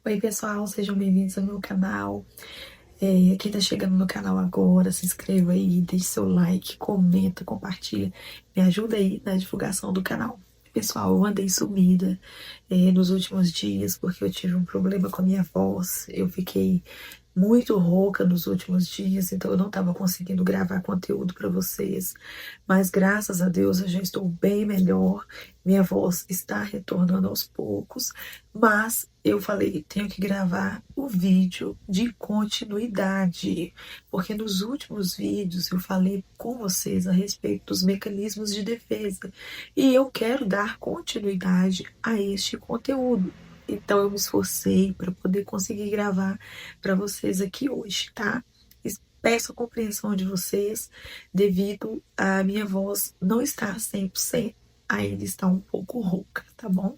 Oi pessoal, sejam bem-vindos ao meu canal. Quem tá chegando no canal agora, se inscreva aí, deixe seu like, comenta, compartilha, me ajuda aí na divulgação do canal. Pessoal, eu andei sumida nos últimos dias porque eu tive um problema com a minha voz. Eu fiquei muito rouca nos últimos dias, então eu não estava conseguindo gravar conteúdo para vocês. Mas graças a Deus eu já estou bem melhor. Minha voz está retornando aos poucos, mas eu falei, tenho que gravar o vídeo de continuidade, porque nos últimos vídeos eu falei com vocês a respeito dos mecanismos de defesa e eu quero dar continuidade a este conteúdo. Então eu me esforcei para poder conseguir gravar para vocês aqui hoje, tá? Peço a compreensão de vocês devido a minha voz não estar 100%, ainda está um pouco rouca, tá bom?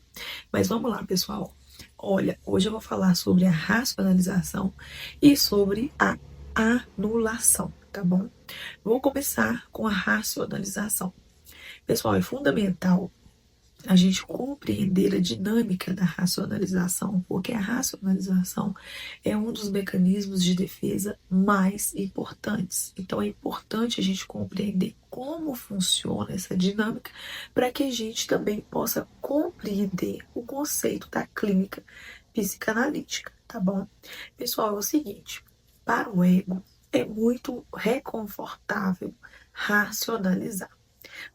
Mas vamos lá, pessoal. Olha, hoje eu vou falar sobre a racionalização e sobre a anulação, tá bom? Vou começar com a racionalização. Pessoal, é fundamental a gente compreender a dinâmica da racionalização, porque a racionalização é um dos mecanismos de defesa mais importantes. Então é importante a gente compreender como funciona essa dinâmica para que a gente também possa compreender o conceito da clínica psicanalítica, tá bom? Pessoal, é o seguinte, para o ego é muito reconfortável racionalizar,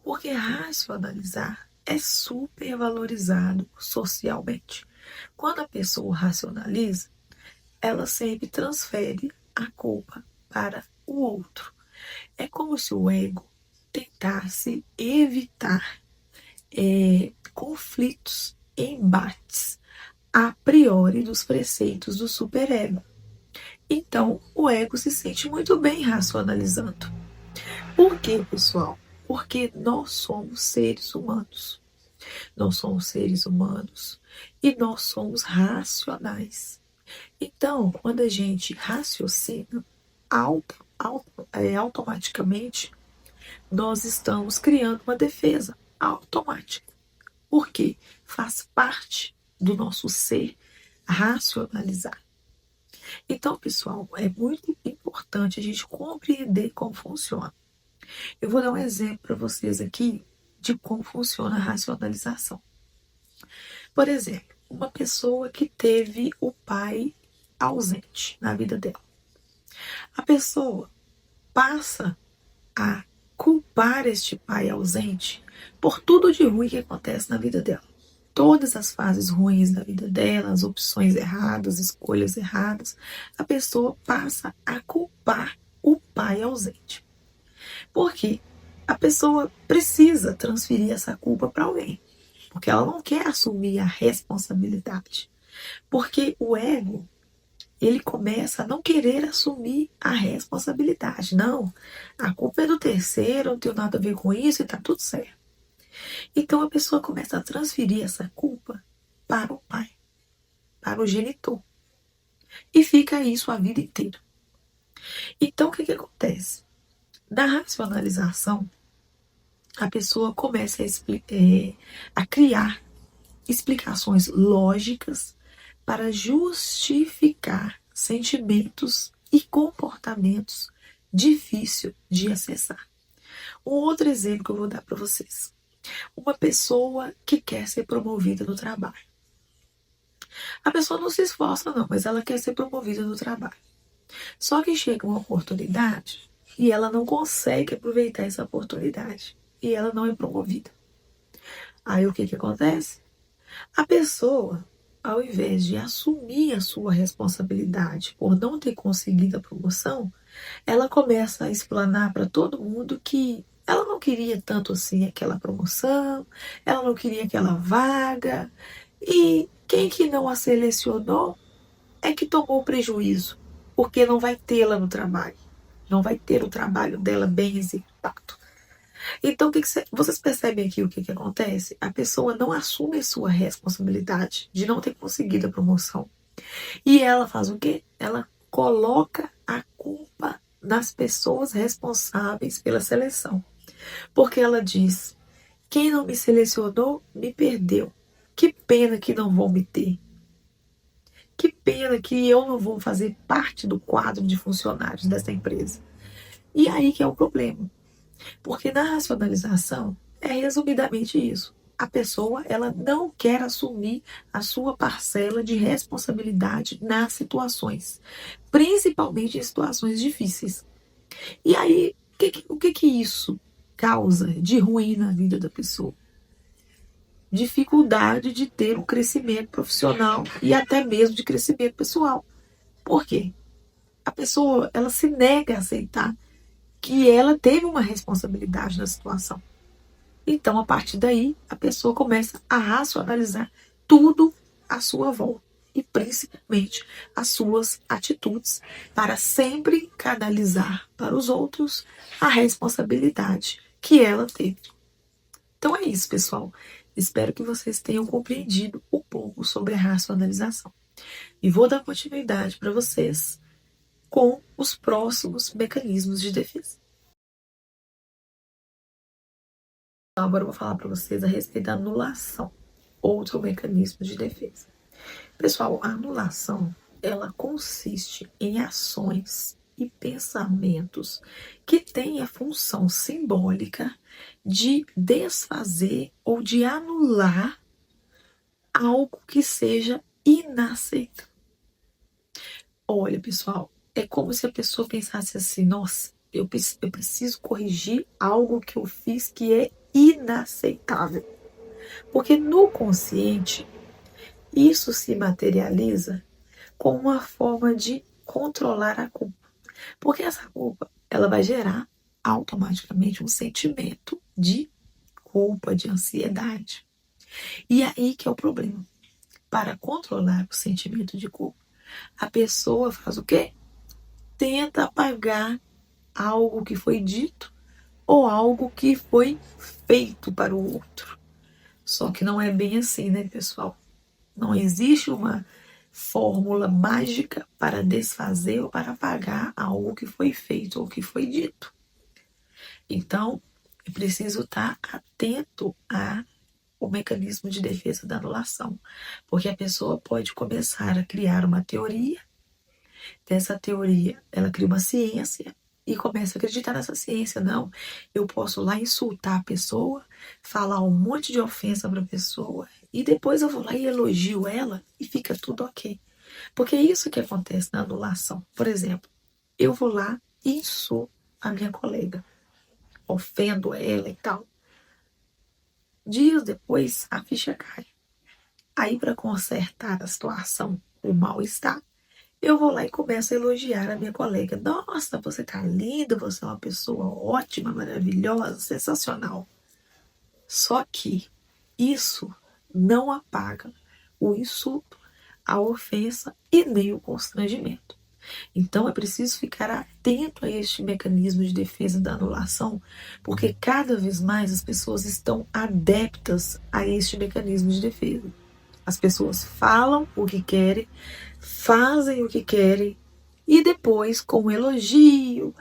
porque racionalizar é supervalorizado socialmente. Quando a pessoa racionaliza, ela sempre transfere a culpa para o outro. É como se o ego tentasse evitar conflitos, embates a priori dos preceitos do superego. Então, o ego se sente muito bem racionalizando. Por quê, pessoal? Porque nós somos seres humanos. Nós somos seres humanos e nós somos racionais. Então, quando a gente raciocina, automaticamente nós estamos criando uma defesa automática. Porque faz parte do nosso ser racionalizar. Então, pessoal, é muito importante a gente compreender como funciona. Eu vou dar um exemplo para vocês aqui de como funciona a racionalização. Por exemplo, uma pessoa que teve o pai ausente na vida dela. A pessoa passa a culpar este pai ausente por tudo de ruim que acontece na vida dela. Todas as fases ruins da vida dela, as opções erradas, escolhas erradas, a pessoa passa a culpar o pai ausente. Porque a pessoa precisa transferir essa culpa para alguém, porque ela não quer assumir a responsabilidade. Porque o ego, ele começa a não querer assumir a responsabilidade. Não, a culpa é do terceiro, não tenho nada a ver com isso e tá tudo certo. Então a pessoa começa a transferir essa culpa para o pai, para o genitor. E fica isso a vida inteira. Então o que acontece? Na racionalização, a pessoa começa a criar explicações lógicas para justificar sentimentos e comportamentos difíceis de acessar. Um outro exemplo que eu vou dar para vocês. Uma pessoa que quer ser promovida no trabalho. A pessoa não se esforça não, mas ela quer ser promovida no trabalho. Só que chega uma oportunidade e ela não consegue aproveitar essa oportunidade. E ela não é promovida. Aí o que acontece? A pessoa, ao invés de assumir a sua responsabilidade por não ter conseguido a promoção, ela começa a explanar para todo mundo que ela não queria tanto assim aquela promoção, ela não queria aquela vaga, e quem que não a selecionou é que tomou prejuízo, porque não vai tê-la no trabalho, não vai ter o trabalho dela bem executado. Então, vocês percebem aqui o que acontece? A pessoa não assume a sua responsabilidade de não ter conseguido a promoção. E ela faz o quê? Ela coloca a culpa nas pessoas responsáveis pela seleção. Porque ela diz, quem não me selecionou, me perdeu. Que pena que não vão me ter. Que pena que eu não vou fazer parte do quadro de funcionários dessa empresa. E aí que é o problema. Porque na racionalização é resumidamente isso. A pessoa, ela não quer assumir a sua parcela de responsabilidade nas situações, principalmente em situações difíceis. E aí, o que isso causa de ruim na vida da pessoa? Dificuldade de ter um crescimento profissional e até mesmo de crescimento pessoal. Por quê? A pessoa, ela se nega a aceitar que ela teve uma responsabilidade na situação. Então, a partir daí, a pessoa começa a racionalizar tudo à sua volta e principalmente as suas atitudes para sempre canalizar para os outros a responsabilidade que ela teve. Então é isso, pessoal. Espero que vocês tenham compreendido um pouco sobre a racionalização. E vou dar continuidade para vocês com os próximos mecanismos de defesa. Então, agora eu vou falar para vocês a respeito da anulação, outro mecanismo de defesa. Pessoal, a anulação, ela consiste em ações e pensamentos que têm a função simbólica de desfazer ou de anular algo que seja inaceitável. Olha, pessoal, é como se a pessoa pensasse assim: nossa, eu preciso corrigir algo que eu fiz que é inaceitável. Porque no consciente, isso se materializa como uma forma de controlar a culpa. Porque essa culpa, ela vai gerar automaticamente um sentimento de culpa, de ansiedade. E aí que é o problema. Para controlar o sentimento de culpa, a pessoa faz o quê? Tenta apagar algo que foi dito ou algo que foi feito para o outro. Só que não é bem assim, né, pessoal? Não existe uma fórmula mágica para desfazer ou para apagar algo que foi feito ou que foi dito. Então, é preciso estar atento ao mecanismo de defesa da anulação, porque a pessoa pode começar a criar uma teoria. Dessa teoria, ela cria uma ciência e começa a acreditar nessa ciência. Não, eu posso lá insultar a pessoa, falar um monte de ofensa para a pessoa e depois eu vou lá e elogio ela e fica tudo ok. Porque é isso que acontece na anulação. Por exemplo, eu vou lá e insulto a minha colega, ofendo ela e tal. Dias depois, a ficha cai. Aí, para consertar a situação, o mal-estar, eu vou lá e começo a elogiar a minha colega. Nossa, você tá linda, você é uma pessoa ótima, maravilhosa, sensacional. Só que isso não apaga o insulto, a ofensa e nem o constrangimento. Então é preciso ficar atento a este mecanismo de defesa da anulação, porque cada vez mais as pessoas estão adeptas a este mecanismo de defesa. As pessoas falam o que querem, fazem o que querem e depois, com um elogio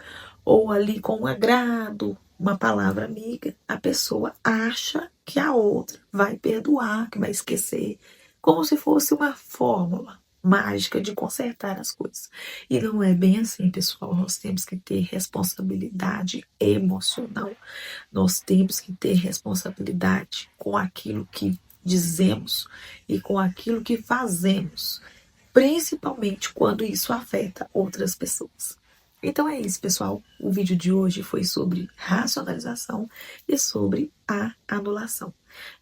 ou ali com um agrado, uma palavra amiga, a pessoa acha que a outra vai perdoar, que vai esquecer, como se fosse uma fórmula mágica de consertar as coisas. E não é bem assim, pessoal. Nós temos que ter responsabilidade emocional. Nós temos que ter responsabilidade com aquilo que dizemos e com aquilo que fazemos, principalmente quando isso afeta outras pessoas. Então é isso, pessoal. O vídeo de hoje foi sobre racionalização e sobre a anulação.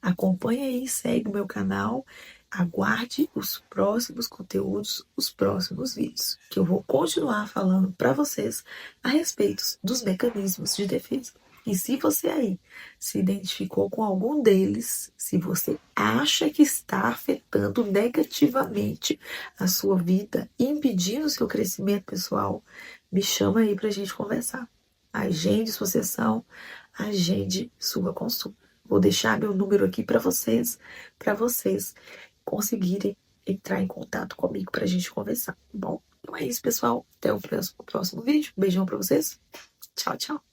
Acompanhe aí, segue o meu canal, aguarde os próximos conteúdos, os próximos vídeos, que eu vou continuar falando para vocês a respeito dos mecanismos de defesa. E se você aí se identificou com algum deles, se você acha que está afetando negativamente a sua vida, impedindo o seu crescimento pessoal, me chama aí para a gente conversar. Agende sua sessão, agende sua consulta. Vou deixar meu número aqui para vocês conseguirem entrar em contato comigo para a gente conversar, tá bom? Então é isso, pessoal. Até o próximo vídeo. Beijão para vocês. Tchau, tchau.